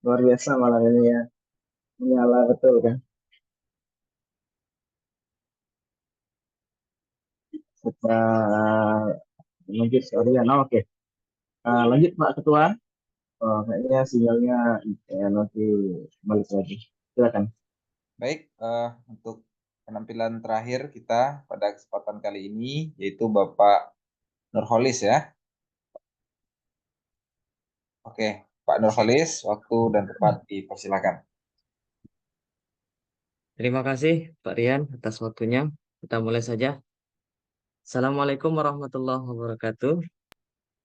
Luar biasa malam ini ya. Menyala betul kan. Kita lanjut sekalian. Oh, oke. Lanjut Pak Ketua. Oh, kayaknya sinyalnya nanti balik lagi. Silakan. Baik, untuk penampilan terakhir kita pada kesempatan kali ini yaitu Bapak Nurholis ya. Oke, Pak Nurholis, waktu dan tempat dipersilakan. Terima kasih Pak Rian atas waktunya. Kita mulai saja. Assalamualaikum warahmatullahi wabarakatuh.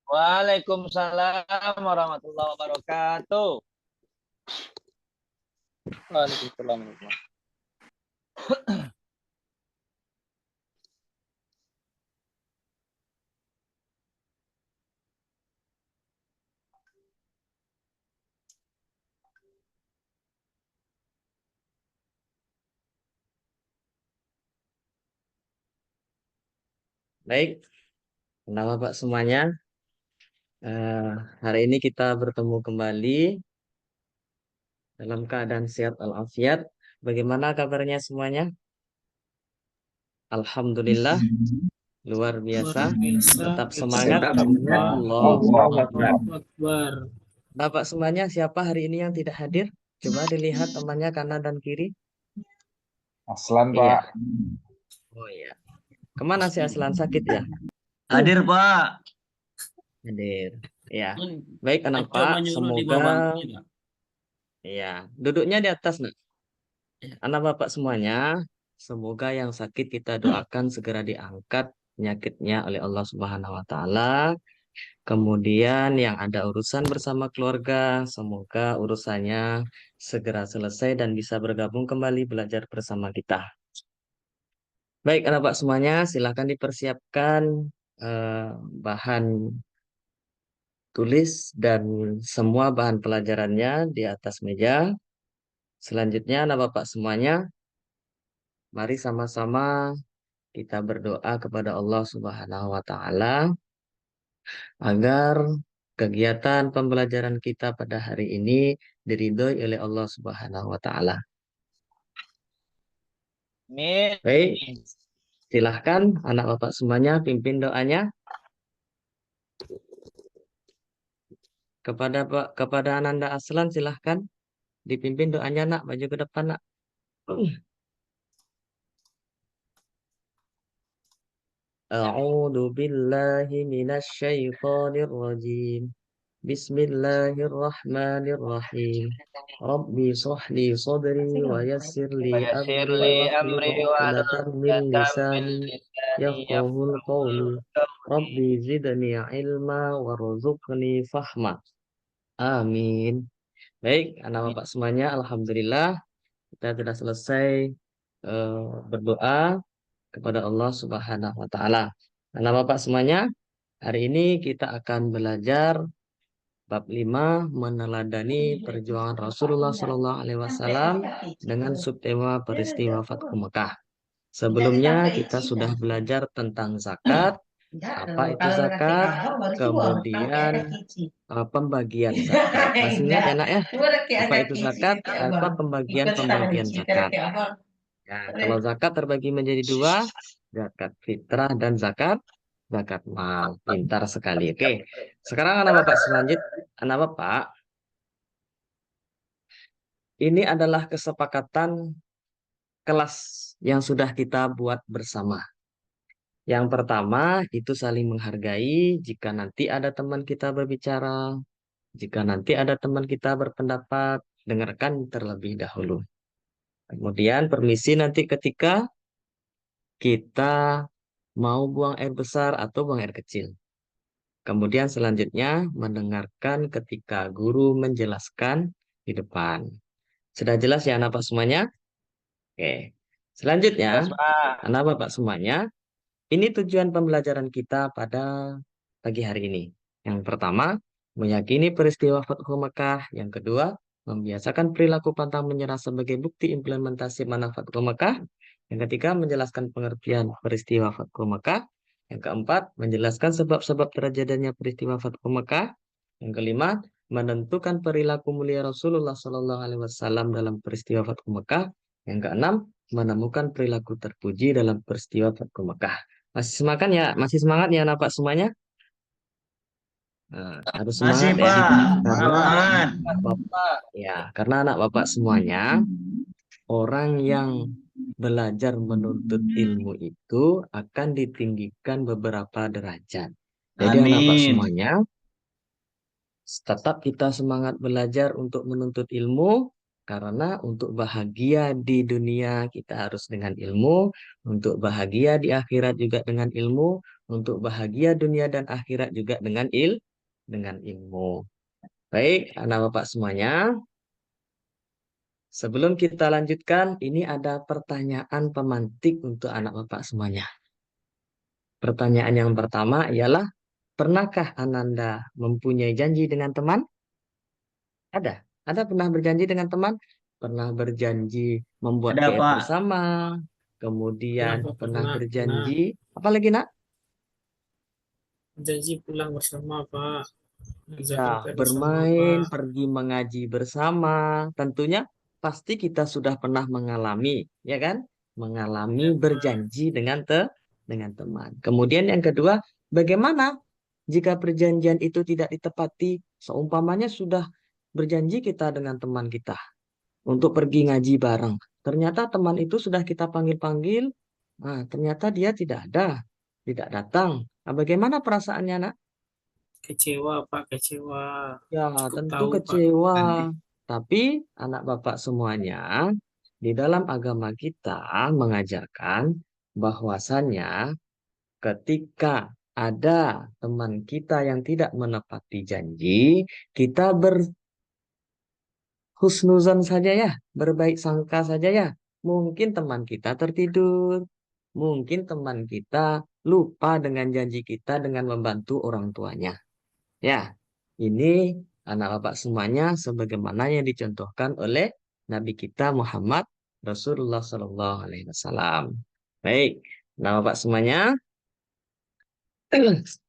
Waalaikumsalam warahmatullahi wabarakatuh. Waalaikumsalam. Baik, nama Pak semuanya. Eh, Hari ini kita bertemu kembali dalam keadaan sehat walafiat. Bagaimana kabarnya semuanya? Alhamdulillah, luar biasa. Tetap semangat. Allahu Akbar. Bapak semuanya, siapa hari ini yang tidak hadir? Coba dilihat temannya kanan dan kiri. Aslan, Iya. Pak. Oh iya. Kemana si Aslan, sakit ya? Hadir, Pak. Hadir. Ya. Baik anak Coba Pak, menyuruh di semoga bawah. ya, duduknya di atas, Nak. Anak Bapak semuanya, semoga yang sakit kita doakan segera diangkat penyakitnya oleh Allah Subhanahu wa taala. Kemudian yang ada urusan bersama keluarga, semoga urusannya segera selesai dan bisa bergabung kembali belajar bersama kita. Baik, anak Pak semuanya, silakan dipersiapkan eh, bahan tulis dan semua bahan pelajarannya di atas meja. Selanjutnya, anak Bapak semuanya, mari sama-sama kita berdoa kepada Allah Subhanahu wa taala agar kegiatan pembelajaran kita pada hari ini diridhoi oleh Allah Subhanahu wa taala. Amin. Baik, silahkan anak Bapak semuanya pimpin doanya kepada Ananda Aslan, silahkan dipimpin doanya, Nak, maju ke depan, Nak. A'udzu billahi minasy syaithanir rajim. Bismillahirrahmanirrahim. Rabbi shrahli sadri wa yassir li Wayasir amri li wahlul amri wa 'uqdatam min min lisani lisani yafqahul qawli. yafqahul qawli. Rabbi zidni ilma warzuqni fahma. Amin. Baik, anak Amin. bapak semuanya, alhamdulillah kita sudah selesai eh, berdoa kepada Allah Subhanahu wa taala. Anak bapak semuanya, hari ini kita akan belajar bab 5 meneladani perjuangan Rasulullah Shallallahu Alaihi Wasallam dengan subtema peristiwa Fathu Mekah. Sebelumnya kita sudah belajar tentang zakat, apa itu zakat, kemudian pembagian zakat. Masih ingat ya nak ya? Apa itu zakat, apa pembagian zakat. Nah, kalau zakat terbagi menjadi dua, zakat fitrah dan zakat mal. Pintar sekali. Oke. Sekarang anak bapak anak bapak, ini adalah kesepakatan kelas yang sudah kita buat bersama. Yang pertama itu saling menghargai jika nanti ada teman kita berbicara, jika nanti ada teman kita berpendapat, dengarkan terlebih dahulu. Kemudian permisi nanti ketika kita mau buang air besar atau buang air kecil. Kemudian selanjutnya mendengarkan ketika guru menjelaskan di depan. Sudah jelas ya anak Bapak semuanya? Oke. Selanjutnya, Jelas, Pak. anak Bapak semuanya, ini tujuan pembelajaran kita pada pagi hari ini. Yang pertama, meyakini peristiwa Fathu Mekah. Yang kedua, membiasakan perilaku pantang menyerah sebagai bukti implementasi manhaj Fathu Mekah. Yang ketiga, menjelaskan pengertian peristiwa Fathu Mekah. Yang keempat, menjelaskan sebab-sebab terjadinya peristiwa Fathu Mekah. Yang kelima, menentukan perilaku mulia Rasulullah Shallallahu Alaihi Wasallam dalam peristiwa Fathu Mekah. Yang keenam, menemukan perilaku terpuji dalam peristiwa Fathu Mekah. Masih semangat ya? Masih semangat ya, Pak semuanya? Nah, harus Masih, semangat ya, Pak. karena Semangat. Bapak ya, karena anak Bapak semuanya orang yang belajar menuntut ilmu itu akan ditinggikan beberapa derajat. Jadi anak Bapak Amin. semuanya, tetap kita semangat belajar untuk menuntut ilmu, karena untuk bahagia di dunia kita harus dengan ilmu, untuk bahagia di akhirat juga dengan ilmu, untuk bahagia dunia dan akhirat juga dengan ilmu. Baik, anak Bapak semuanya, sebelum kita lanjutkan, ini ada pertanyaan pemantik untuk anak Bapak semuanya. Pertanyaan yang pertama ialah, pernahkah Ananda mempunyai janji dengan teman? Ada. Ada pernah berjanji dengan teman? Pernah berjanji membuat Ada, PR Pak. bersama. Kemudian Pernah, Pak, pernah pernah. berjanji. Apa lagi, Nak? Janji pulang bersama, Pak. Ya, Mengerjakan PR bersama, bermain, Pak. pergi mengaji bersama. Tentunya pasti kita sudah pernah mengalami, ya kan? Mengalami Ya, Pak. berjanji dengan teman. Kemudian yang kedua, bagaimana jika perjanjian itu tidak ditepati? Seumpamanya sudah berjanji kita dengan teman kita untuk pergi ngaji bareng. Ternyata teman itu sudah kita panggil-panggil, nah, ternyata dia tidak ada, tidak datang. Nah, bagaimana perasaannya, Nak? Kecewa, Pak. Kecewa. Ya, Cukup tentu tahu, Pak. kecewa. Nanti. Tapi anak bapak semuanya, di dalam agama kita mengajarkan bahwasannya ketika ada teman kita yang tidak menepati janji, kita berhusnuzon saja ya, berbaik sangka saja ya. Mungkin teman kita tertidur, mungkin teman kita lupa dengan janji kita dengan membantu orang tuanya. Ya, ini anak bapak semuanya sebagaimana yang dicontohkan oleh Nabi kita Muhammad Rasulullah Sallallahu Alaihi Wasallam. Baik, nah bapak semuanya,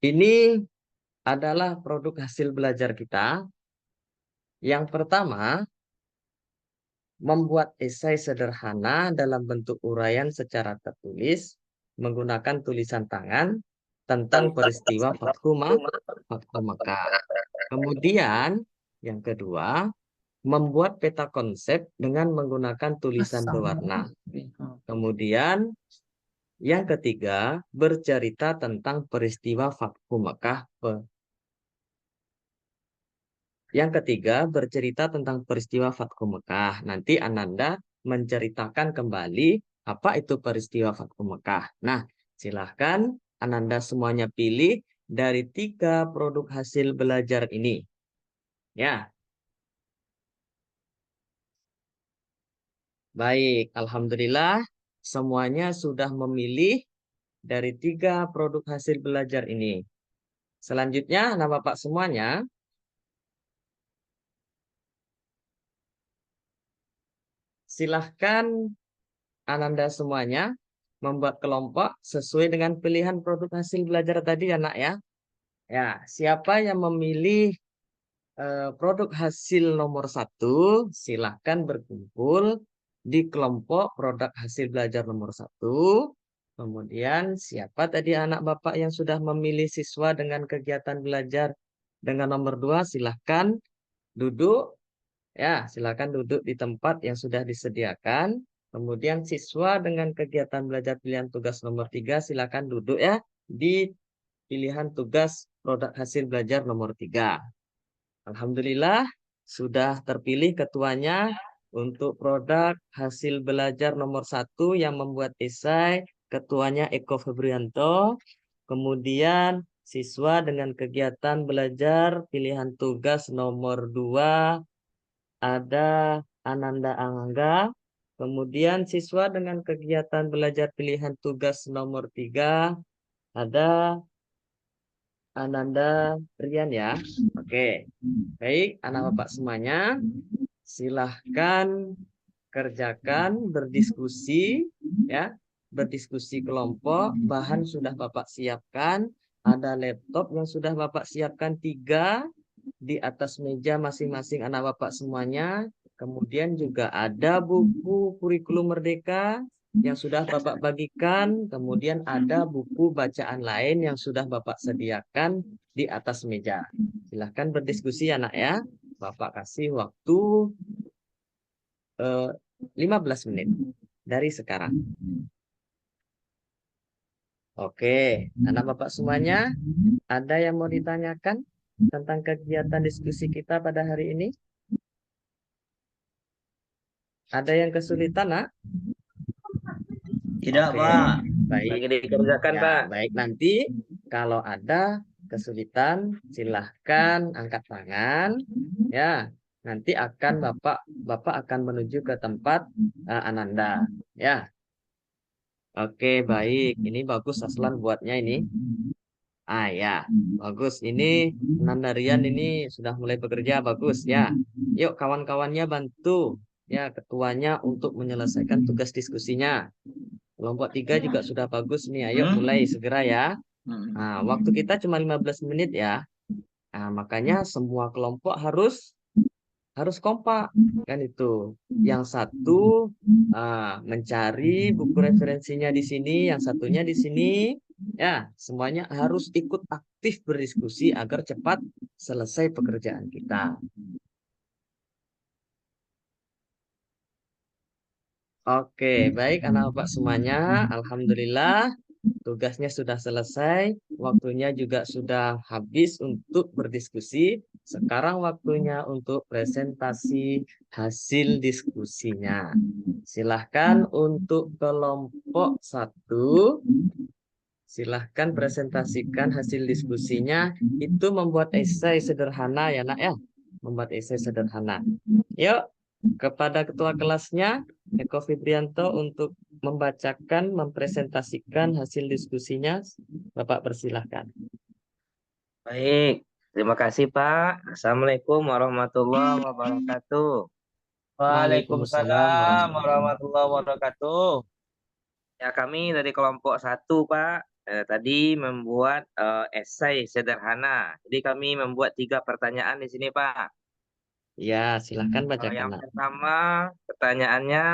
ini adalah produk hasil belajar kita. Yang pertama, membuat esai sederhana dalam bentuk uraian secara tertulis menggunakan tulisan tangan tentang peristiwa Fathu Makkah. Kemudian yang kedua, membuat peta konsep dengan menggunakan tulisan berwarna. Kemudian yang ketiga, bercerita tentang peristiwa Fathu Makkah. Yang ketiga, bercerita tentang peristiwa Fathu Mekah. Nanti Ananda menceritakan kembali apa itu peristiwa Fathu Mekah. Nah, silahkan Ananda semuanya pilih dari 3 produk hasil belajar ini. Ya, baik. Alhamdulillah, semuanya sudah memilih dari 3 produk hasil belajar ini. Selanjutnya, anak bapak semuanya, silahkan Ananda semuanya membuat kelompok sesuai dengan pilihan produk hasil belajar tadi ya, Nak ya. Ya, siapa yang memilih produk hasil nomor 1, silahkan berkumpul di kelompok produk hasil belajar nomor 1. Kemudian siapa tadi anak bapak yang sudah memilih siswa dengan kegiatan belajar dengan nomor 2, silahkan duduk. Ya, silakan duduk di tempat yang sudah disediakan. Kemudian siswa dengan kegiatan belajar pilihan tugas nomor 3, silakan duduk ya di pilihan tugas produk hasil belajar nomor 3. Alhamdulillah sudah terpilih ketuanya untuk produk hasil belajar nomor 1 yang membuat esai, ketuanya Eko Febrianto. Kemudian siswa dengan kegiatan belajar pilihan tugas nomor 2 ada Ananda Angga. Kemudian siswa dengan kegiatan belajar pilihan tugas nomor 3 ada Ananda Rian ya. Oke, baik anak bapak semuanya, silahkan kerjakan, berdiskusi ya, berdiskusi kelompok. Bahan sudah bapak siapkan, ada laptop yang sudah bapak siapkan 3. di atas meja masing-masing anak bapak semuanya. Kemudian juga ada buku kurikulum merdeka yang sudah bapak bagikan. Kemudian ada buku bacaan lain yang sudah bapak sediakan di atas meja. Silahkan berdiskusi ya nak ya. Bapak kasih waktu 15 menit dari sekarang. Oke, anak bapak semuanya, ada yang mau ditanyakan tentang kegiatan diskusi kita pada hari ini? Ada yang kesulitan, nak? Tidak, Oke, Pak. baik. Lagi dikerjakan, Ya, Pak. baik. Nanti kalau ada kesulitan, silahkan angkat tangan. Ya, nanti Bapak akan menuju ke tempat Ananda. Ya, oke, baik. Ini bagus Aslan buatnya ini. Ya, bagus. Ini Ananda Rian ini sudah mulai bekerja, bagus ya. Yuk kawan-kawannya bantu ya ketuanya untuk menyelesaikan tugas diskusinya. Kelompok 3 juga sudah bagus nih. Ayo mulai segera ya. Nah, waktu kita cuma 15 menit ya. Nah, makanya semua kelompok harus kompak kan itu. Yang satu mencari buku referensinya di sini, yang satunya di sini. Ya, semuanya harus ikut aktif berdiskusi agar cepat selesai pekerjaan kita. Oke, baik anak bapak semuanya. Alhamdulillah. Tugasnya sudah selesai, waktunya juga sudah habis untuk berdiskusi. Sekarang waktunya untuk presentasi hasil diskusinya. Silahkan untuk kelompok 1, silahkan presentasikan hasil diskusinya. Itu membuat esai sederhana ya nak ya, membuat esai sederhana. Yuk, kepada ketua kelasnya, Eko Fibrianto untuk membacakan, mempresentasikan hasil diskusinya. Bapak persilahkan. Baik, terima kasih Pak. Assalamualaikum warahmatullahi wabarakatuh. Waalaikumsalam Waalaikumsalam warahmatullahi warahmatullahi wabarakatuh. Ya, kami dari kelompok 1, Pak. Tadi membuat esai sederhana. Jadi kami membuat 3 pertanyaan di sini, Pak. Ya, silahkan bacakan. Yang Nak. pertama, pertanyaannya,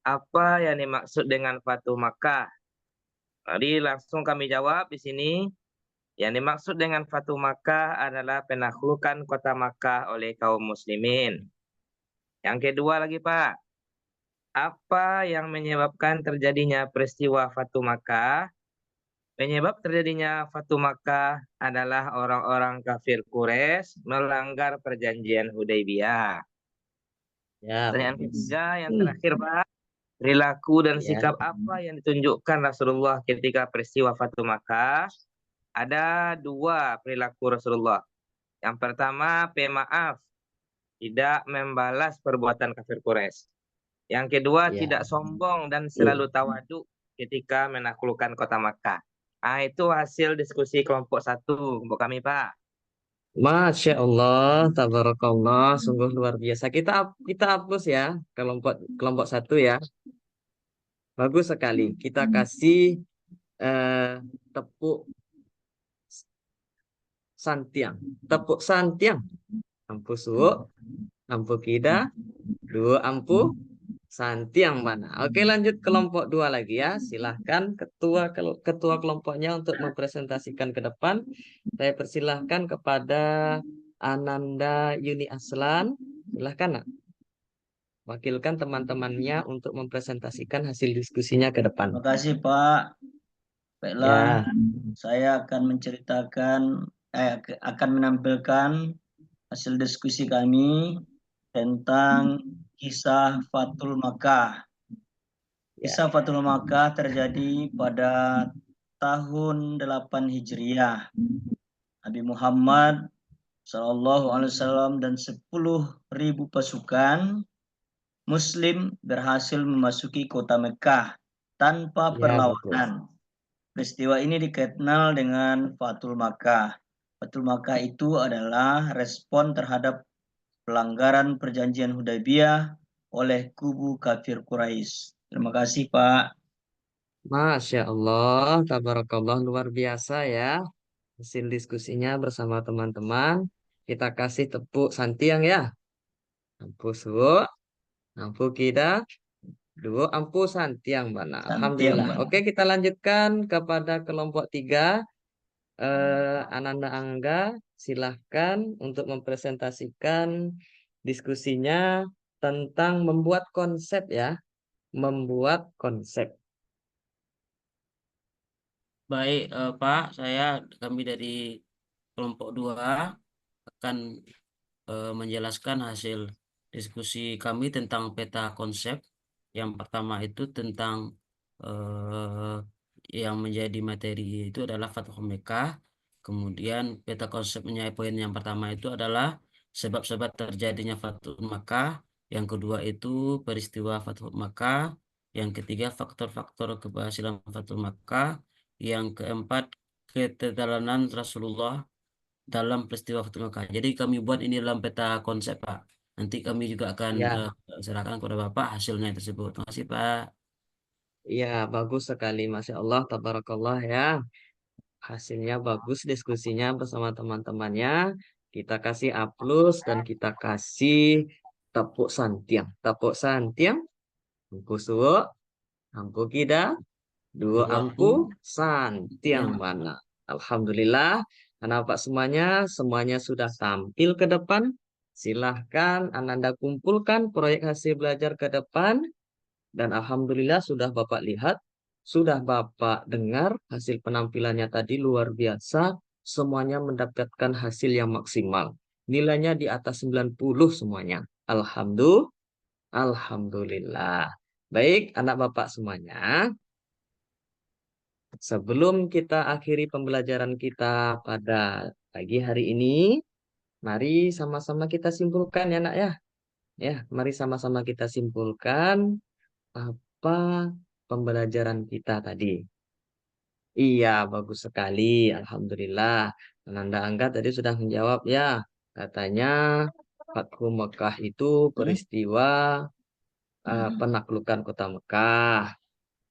apa yang dimaksud dengan Fatu Makkah? Jadi langsung kami jawab di sini. Yang dimaksud dengan Fatu Makkah adalah penaklukan kota Makkah oleh kaum muslimin. Yang kedua lagi, Pak. Apa yang menyebabkan terjadinya peristiwa Fatu Makkah? Penyebab terjadinya Fatu Makkah adalah orang-orang kafir Quraisy melanggar perjanjian Hudaybiyah. Ya, Pertanyaan bagus. ketiga yang terakhir, Pak. Perilaku dan Ya. sikap apa yang ditunjukkan Rasulullah ketika peristiwa Fatu Makkah? Ada 2 perilaku Rasulullah. Yang pertama, pemaaf, tidak membalas perbuatan kafir Quraisy. Yang kedua, Ya. tidak sombong dan selalu tawaduk ketika menaklukkan kota Makkah. Itu hasil diskusi kelompok 1 untuk kami, Pak. Masya Allah, tabarakallah, sungguh luar biasa. Kita hapus ya kelompok 1 ya. Bagus sekali. Kita kasih tepuk santiang. Tepuk santiang. Ampu suuk, ampu kida, 2 ampu santiang mana. Oke, lanjut kelompok 2 lagi ya. Silahkan ketua kelompoknya untuk mempresentasikan ke depan. Saya persilahkan kepada Ananda Yuni Aslan. Silahkan, Nak. Wakilkan teman-temannya untuk mempresentasikan hasil diskusinya ke depan. Terima kasih Pak. Baiklah, Ya, saya akan akan menampilkan hasil diskusi kami tentang kisah Fatul Makkah. Kisah Fatul Makkah terjadi pada tahun 8 Hijriah. Nabi Muhammad SAW dan 10.000 pasukan Muslim berhasil memasuki kota Mekah tanpa ya, perlawanan. Peristiwa ini dikenal dengan Fatul Makkah. Fatul Makkah itu adalah respon terhadap pelanggaran perjanjian Hudaybiyah oleh kubu kafir Quraisy. Terima kasih, Pak. Masya Allah, tabarakallah, luar biasa ya hasil diskusinya bersama teman-teman. kita kasih tepuk santiang ya. Ampu suwo, ampu kita, duo ampu santiang bana. Santiang, Alhamdulillah. Bana. Oke, kita lanjutkan kepada kelompok 3. Ananda Angga, silahkan untuk mempresentasikan diskusinya tentang membuat konsep ya. Membuat konsep. Baik, Pak, kami dari kelompok 2 akan menjelaskan hasil diskusi kami tentang peta konsep. Yang pertama itu tentang yang menjadi materi itu adalah Fathu Mekah. Kemudian peta konsepnya poin yang pertama itu adalah sebab-sebab terjadinya Fathu Makkah. Yang kedua itu peristiwa Fathu Makkah. Yang ketiga faktor-faktor keberhasilan Fathu Makkah. Yang keempat keteladanan Rasulullah dalam peristiwa Fathu Makkah. Jadi kami buat ini dalam peta konsep, Pak. Nanti kami juga akan Ya, serahkan kepada Bapak hasilnya tersebut. Terima kasih, Pak. ya bagus sekali. Masya Allah, tabarakallah ya. Hasilnya bagus diskusinya bersama teman-temannya. Kita kasih A+ dan kita kasih tepuk santiang. Tepuk santiang. Ampu suwo, ampu kida, dua Dua ampu santiang yang mana. Alhamdulillah. Karena Pak semuanya sudah tampil ke depan. Silahkan Ananda kumpulkan proyek hasil belajar ke depan. Dan Alhamdulillah sudah Bapak lihat, sudah Bapak dengar hasil penampilannya tadi luar biasa. Semuanya mendapatkan hasil yang maksimal. Nilainya di atas 90 semuanya. Alhamdulillah. Baik, anak Bapak semuanya. Sebelum kita akhiri pembelajaran kita pada pagi hari ini, mari sama-sama kita simpulkan ya nak ya. Ya, mari sama-sama kita simpulkan apa pembelajaran kita tadi. Iya, bagus sekali. Alhamdulillah. Ananda Angga tadi sudah menjawab ya. Katanya Fathu Mekah itu peristiwa penaklukan kota Mekah.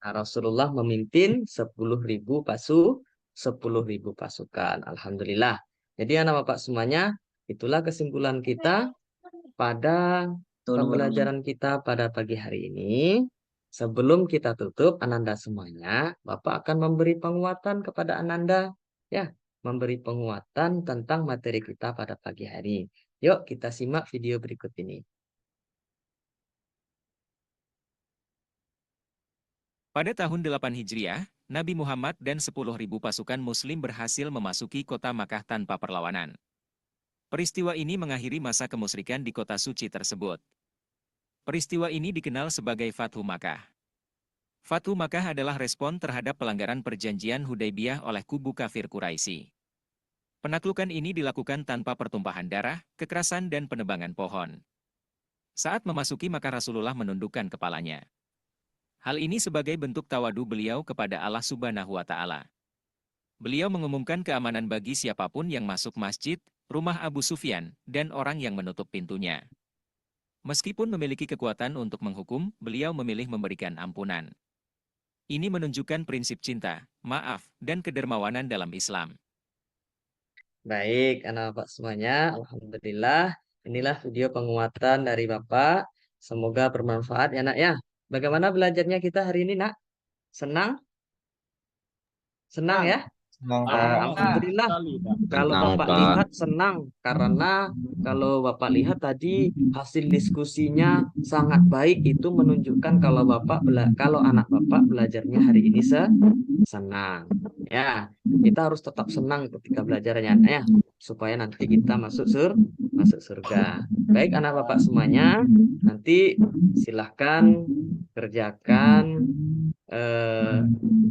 Nah, Rasulullah memimpin 10.000 pasukan. Alhamdulillah. Jadi anak bapak semuanya, itulah kesimpulan kita pada pembelajaran kita pada pagi hari ini. Sebelum kita tutup, Ananda semuanya, Bapak akan memberi penguatan kepada Ananda. Ya, memberi penguatan tentang materi kita pada pagi hari. Yuk kita simak video berikut ini. Pada tahun 8 Hijriah, Nabi Muhammad dan 10.000 pasukan Muslim berhasil memasuki kota Makkah tanpa perlawanan. Peristiwa ini mengakhiri masa kemusyrikan di kota suci tersebut. Peristiwa ini dikenal sebagai Fathu Makkah. Fathu Makkah adalah respon terhadap pelanggaran perjanjian Hudaybiyah oleh kubu kafir Quraisy. Penaklukan ini dilakukan tanpa pertumpahan darah, kekerasan dan penebangan pohon. Saat memasuki Makkah Rasulullah menundukkan kepalanya. Hal ini sebagai bentuk tawadu beliau kepada Allah Subhanahu wa Ta'ala. Beliau mengumumkan keamanan bagi siapapun yang masuk masjid, rumah Abu Sufyan, dan orang yang menutup pintunya. Meskipun memiliki kekuatan untuk menghukum, beliau memilih memberikan ampunan. Ini menunjukkan prinsip cinta, maaf, dan kedermawanan dalam Islam. Baik, anak bapak semuanya, Alhamdulillah. Inilah video penguatan dari Bapak. Semoga bermanfaat ya nak ya. Bagaimana belajarnya kita hari ini nak? Senang? Senang ya? Senang, Pak. Alhamdulillah. Kalau Bapak lihat senang karena kalau Bapak lihat tadi hasil diskusinya sangat baik, itu menunjukkan kalau kalau anak Bapak belajarnya hari ini senang. Ya, kita harus tetap senang ketika belajarnya ya, supaya nanti kita masuk surga. Baik anak Bapak semuanya, nanti silahkan kerjakan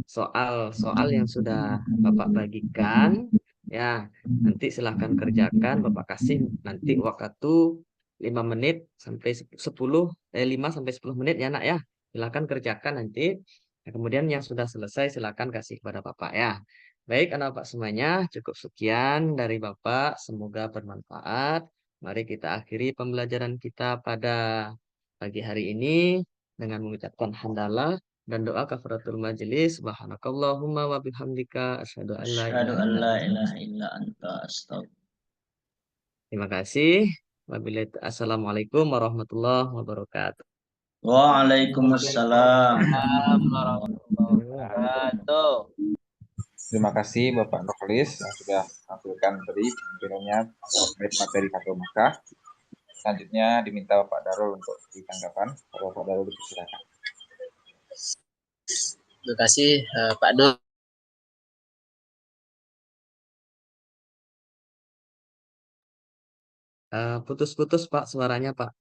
soal-soal yang sudah Bapak bagikan ya. Nanti silahkan kerjakan, Bapak kasih nanti waktu 5 menit sampai 10 5 sampai 10 menit ya nak ya. Silahkan kerjakan nanti. Nah, kemudian yang sudah selesai silahkan kasih kepada Bapak ya. Baik anak Bapak semuanya, cukup sekian dari Bapak, semoga bermanfaat. Mari kita akhiri pembelajaran kita pada pagi hari ini dengan mengucapkan hamdalah dan doa kafaratul majelis. Subhanakallahumma wa bihamdika asyhadu an la Asyhadu ilaha an illa la anta ilaha illa anta astaghfiruka Terima kasih. Assalamualaikum warahmatullahi wabarakatuh. Waalaikumsalam. Warahmatullahi wabarakatuh. Terima kasih Bapak Nurholis yang sudah tampilkan tadi penampilannya terkait materi Fatul Makkah. Selanjutnya diminta Bapak Darul untuk ditanggapan. Kalau Bapak Darul dipersilakan. Terima kasih Pak Dul. Putus-putus Pak suaranya Pak.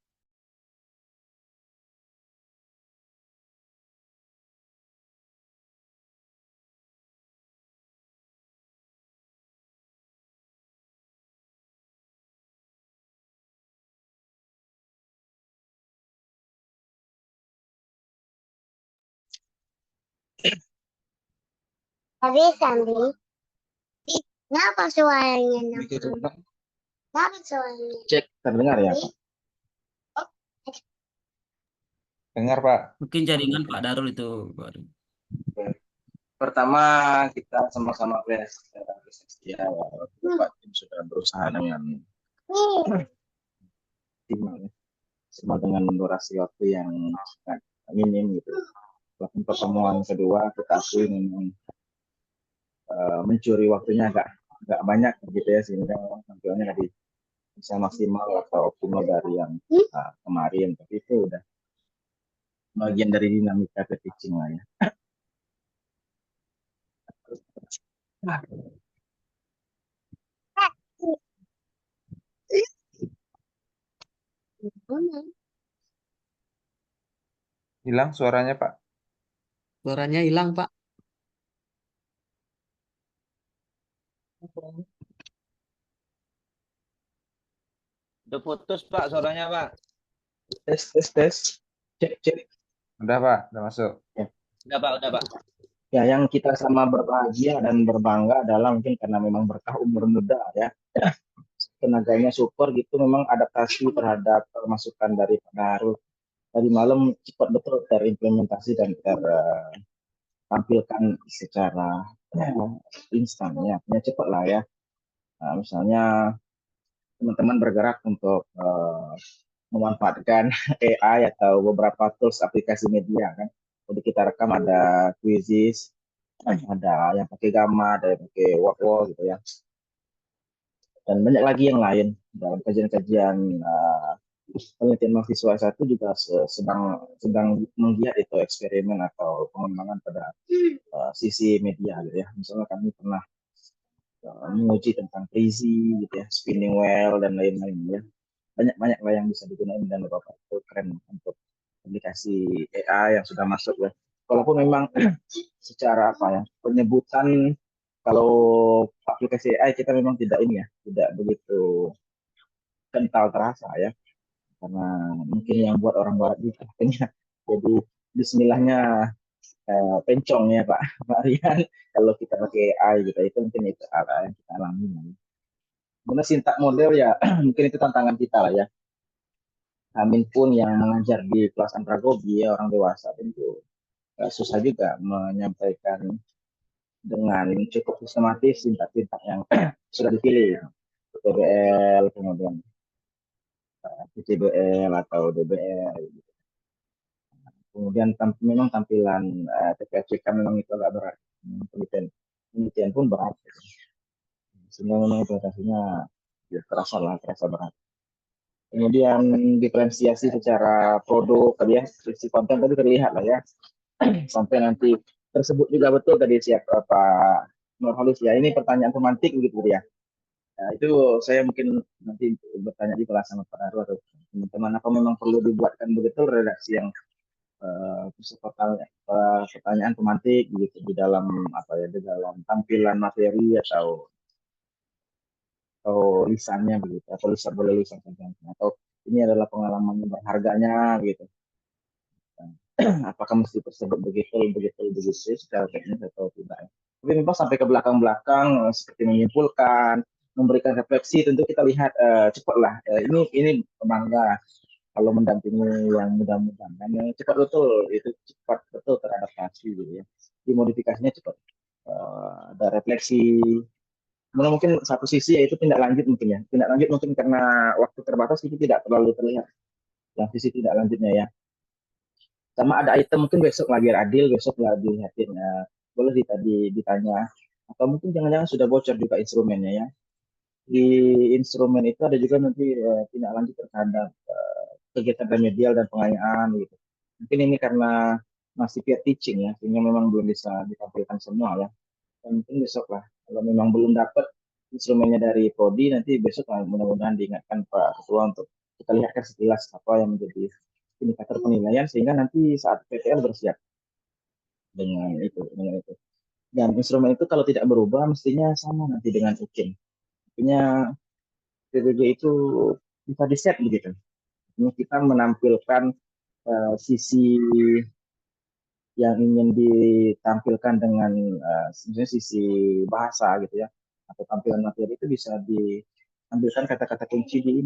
Tapi Sandi, kenapa suaranya Kenapa suaranya? Cek, terdengar ya Pak? Dengar Pak. Mungkin jaringan Pak Darul itu. Pertama kita sama-sama ya, Pak tim sudah berusaha dengan optimal ya. Semua dengan durasi waktu yang sangat minim gitu. Walaupun pertemuan kedua kita akui memang mencuri waktunya agak banyak gitu ya, sehingga tampilnya tadi bisa maksimal atau optimal dari yang kemarin, tapi itu udah bagian dari dinamika teaching lah ya. Hilang suaranya Pak. Suaranya hilang Pak. Udah putus Pak suaranya Pak. Tes. Cek. Udah Pak, udah masuk. Ya. Udah Pak. Ya, yang kita sama berbahagia dan berbangga adalah mungkin karena memang berkah umur muda ya. Tenaganya super gitu, memang adaptasi terhadap masukan dari Pak Darul. Tadi malam cepat betul terimplementasi dan tampilkan secara instan ya, cepat lah ya. Nah, misalnya teman-teman bergerak untuk memanfaatkan AI atau beberapa tools aplikasi media kan. Jadi kita rekam ada quizzes, ada yang pakai Gamma, ada yang pakai Workwall gitu ya. Dan banyak lagi yang lain dalam kajian-kajian penelitian mahasiswa satu juga sedang menggiat itu eksperimen atau pengembangan pada sisi media gitu ya. Misalnya kami pernah menguji tentang Prezi gitu ya, spinning wheel dan lain-lain ya. Banyak lah yang bisa digunakan dan beberapa itu keren untuk aplikasi AI yang sudah masuk ya. Walaupun memang secara apa ya, penyebutan kalau aplikasi AI kita memang tidak ini ya, tidak begitu kental terasa ya, karena mungkin yang buat orang barat juga jadi bismillahnya pencong ya Pak Marian kalau kita pakai AI gitu, itu mungkin itu yang kita alami ya. Kemudian sintak model ya mungkin itu tantangan kita lah ya. Amin pun yang mengajar di kelas andragogi ya, orang dewasa tentu susah juga menyampaikan dengan cukup sistematis sintak-sintak yang sudah dipilih, TBL kemudian TCBL atau DBL gitu. Kemudian memang tampilan TPSK memang itu agak berat, penelitian pun berat sehingga memang implementasinya ya, terasa berat. Kemudian diferensiasi secara produk tadi ya, sisi konten tadi terlihat lah ya. Sampai nanti tersebut juga betul tadi siap Pak Nurholis ya. Ini pertanyaan pemantik begitu ya. Nah, itu saya mungkin nanti bertanya di kelas sama Pak Darul atau teman-teman, apa memang perlu dibuatkan begitu redaksi yang pertanyaan pemantik gitu di dalam apa ya, di dalam tampilan materi atau lisannya begitu, atau boleh lisan atau ini adalah pengalaman yang berharganya gitu. Apakah mesti tersebut begitu secara teknis atau tidak? Tapi memang sampai ke belakang seperti menyimpulkan, memberikan refleksi, tentu kita lihat cepatlah. Ini bangga kalau mendampingi yang mudah-mudahan. Cepat betul, itu cepat betul teradaptasi gitu ya. Dimodifikasinya cepat. Ada refleksi, Kemudian mungkin satu sisi yaitu tindak lanjut mungkin ya. Tindak lanjut mungkin karena waktu terbatas itu tidak terlalu terlihat. Yang sisi tindak lanjutnya ya. Sama ada item mungkin besok lah biar adil, besok lah dilihatin. Boleh ditanya. Atau mungkin jangan-jangan sudah bocor juga instrumennya ya. Di instrumen itu ada juga nanti tindak lanjut terhadap kegiatan remedial dan pengayaan gitu. Mungkin ini karena masih peer teaching ya, sehingga memang belum bisa ditampilkan semua ya. Dan mungkin besok lah, kalau memang belum dapat instrumennya dari Prodi, nanti besok lah mudah-mudahan diingatkan Pak Ketua untuk kita lihatkan sekilas apa yang menjadi indikator penilaian, sehingga nanti saat PTL bersiap dengan itu. Dan instrumen itu kalau tidak berubah, mestinya sama nanti dengan UKIN. Artinya PBG itu bisa di-set begitu. Ini kita menampilkan sisi yang ingin ditampilkan dengan sisi bahasa gitu ya, atau tampilan materi itu bisa diambilkan kata-kata kunci di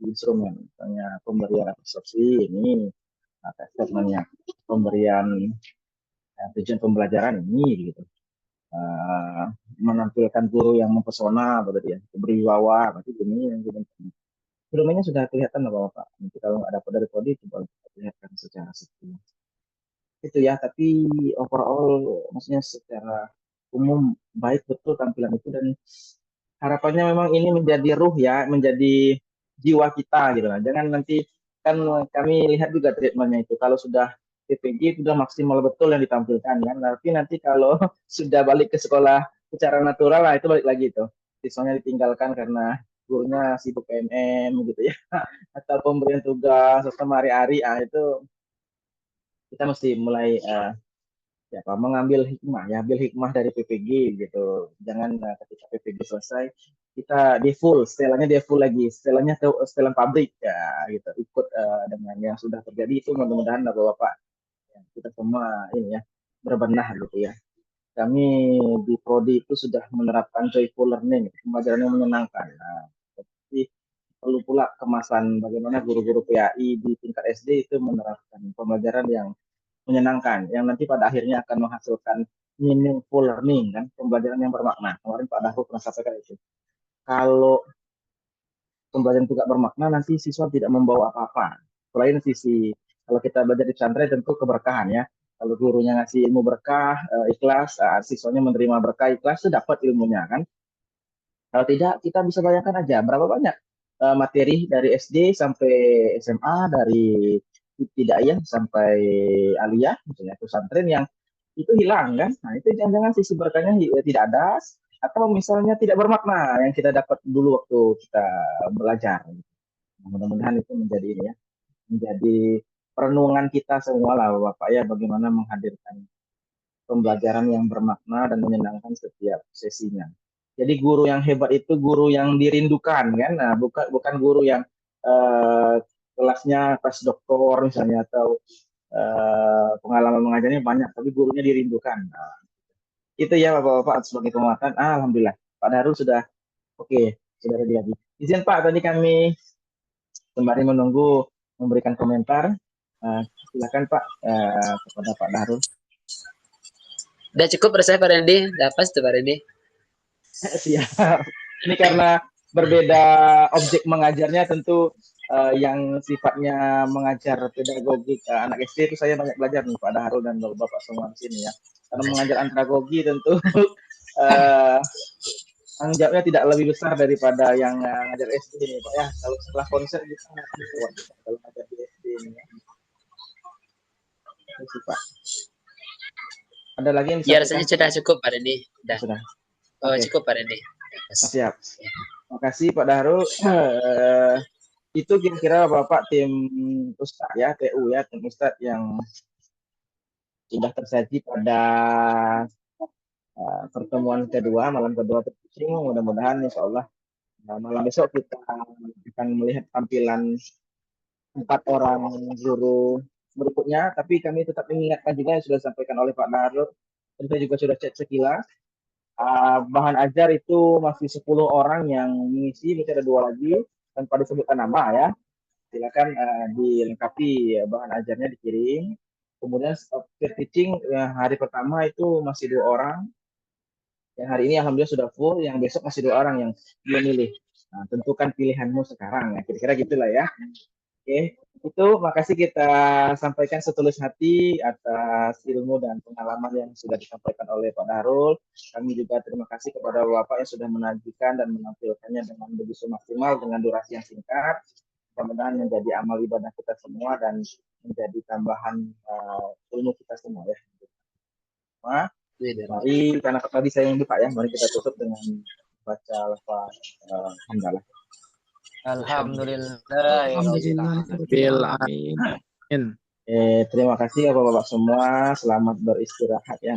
instrumen, misalnya pemberian absorpsi ini, statementnya pemberian tujuan pembelajaran ini gitu, menampilkan guru yang mempesona berarti ya, berwibawa berarti ini yang instrumennya sudah kelihatan Bapak. Nanti kalau nggak dapat dari kode coba kita lihatkan secara sekilas itu ya, tapi overall maksudnya secara umum baik betul tampilan itu, dan harapannya memang ini menjadi ruh ya, menjadi jiwa kita gitu lah. Jangan nanti kan kami lihat juga treatmentnya itu kalau sudah PPG sudah maksimal betul yang ditampilkan kan, tapi nanti kalau sudah balik ke sekolah secara natural lah itu balik lagi itu siswanya ditinggalkan karena gurunya sibuk PMM gitu ya atau pemberian tugas atau hari-hari itu kita mesti mulai mengambil hikmah ya, ambil hikmah dari PPG gitu. Jangan ketika PPG selesai kita di full, setelannya dia full lagi, setelannya setelan pabrik ya gitu, ikut dengan yang sudah terjadi itu. Mudah-mudahan Bapak ya, kita semua ini ya berbenah gitu ya. Kami di Prodi itu sudah menerapkan joyful learning, pembelajaran yang menyenangkan. Nah, tapi perlu pula kemasan bagaimana guru-guru PAI di tingkat SD itu menerapkan pembelajaran yang menyenangkan, yang nanti pada akhirnya akan menghasilkan meaningful learning kan, pembelajaran yang bermakna. Kemarin Pak Dahu pernah sampaikan itu. Kalau pembelajaran tidak bermakna, nanti siswa tidak membawa apa-apa. Selain sisi kalau kita belajar di pesantren tentu keberkahan ya. Kalau gurunya ngasih ilmu berkah, ikhlas, siswanya menerima berkah ikhlas, itu dapat ilmunya kan. Kalau tidak, kita bisa bayangkan aja berapa banyak materi dari SD sampai SMA, dari ibtidaiyah sampai aliyah, misalnya pesantren yang itu hilang kan. Nah, itu jangan-jangan sisi berkahnya tidak ada, atau misalnya tidak bermakna yang kita dapat dulu waktu kita belajar. Nah, mudah-mudahan itu menjadi ini ya, menjadi perenungan kita semua lah Bapak ya, bagaimana menghadirkan pembelajaran yang bermakna dan menyenangkan setiap sesinya. Jadi guru yang hebat itu guru yang dirindukan kan, nah, bukan guru yang kelasnya kelas doktor misalnya, atau pengalaman mengajarnya banyak tapi gurunya dirindukan. Nah, itu ya Bapak-Bapak sebagai penguatan. Alhamdulillah Pak Darul sudah oke, sudah ready lagi. Izin Pak, tadi kami sembari menunggu memberikan komentar. Silakan Pak kepada Pak Darul. Udah cukup saya Pak Randy, udah pas tuh Pak Randy. Siap. Ini karena berbeda objek mengajarnya, tentu yang sifatnya mengajar pedagogik anak SD itu saya banyak belajar nih Pak Dahrul dan Bapak semua di sini ya. Karena mengajar andragogi tentu tanggung jawabnya tidak lebih besar daripada yang ngajar SD nih Pak ya. Kalau setelah konser kita kalau ngajar di SD ini ya. Itu Pak. Ada lagi yang Ya rasanya sudah cukup Pak Randy. Sudah. Oh, okay. Cukup Pak Randy. Siap. Terima kasih Pak Dahrul. Itu kira-kira Bapak tim Ustadz ya, TU ya, tim Ustadz yang sudah tersaji pada pertemuan kedua, malam kedua teaching. Mudah-mudahan insya Allah malam besok kita akan melihat tampilan 4 orang guru berikutnya, tapi kami tetap mengingatkan juga yang sudah disampaikan oleh Pak Dahrul. Kita juga sudah cek sekilas. Bahan ajar itu masih 10 orang yang mengisi, masih ada 2 lagi tanpa disebutkan nama ya. Silakan dilengkapi bahan ajarnya, dikirim. Kemudian peer teaching hari pertama itu masih 2 orang. Yang hari ini alhamdulillah sudah full, yang besok masih 2 orang yang belum milih. Nah, tentukan pilihanmu sekarang ya. Kira-kira gitulah ya. Oke, itu makasih kita sampaikan setulus hati atas ilmu dan pengalaman yang sudah disampaikan oleh Pak Darul. Kami juga terima kasih kepada Bapak yang sudah menajikan dan menampilkannya dengan begitu maksimal dengan durasi yang singkat. Mudah-mudahan menjadi amal ibadah kita semua dan menjadi tambahan ilmu kita semua ya. Mari, karena tadi saya yang buka ya, mari kita tutup dengan baca lafaz hamdalah. Alhamdulillah. Terima kasih Bapak-bapak semua. Selamat beristirahat ya.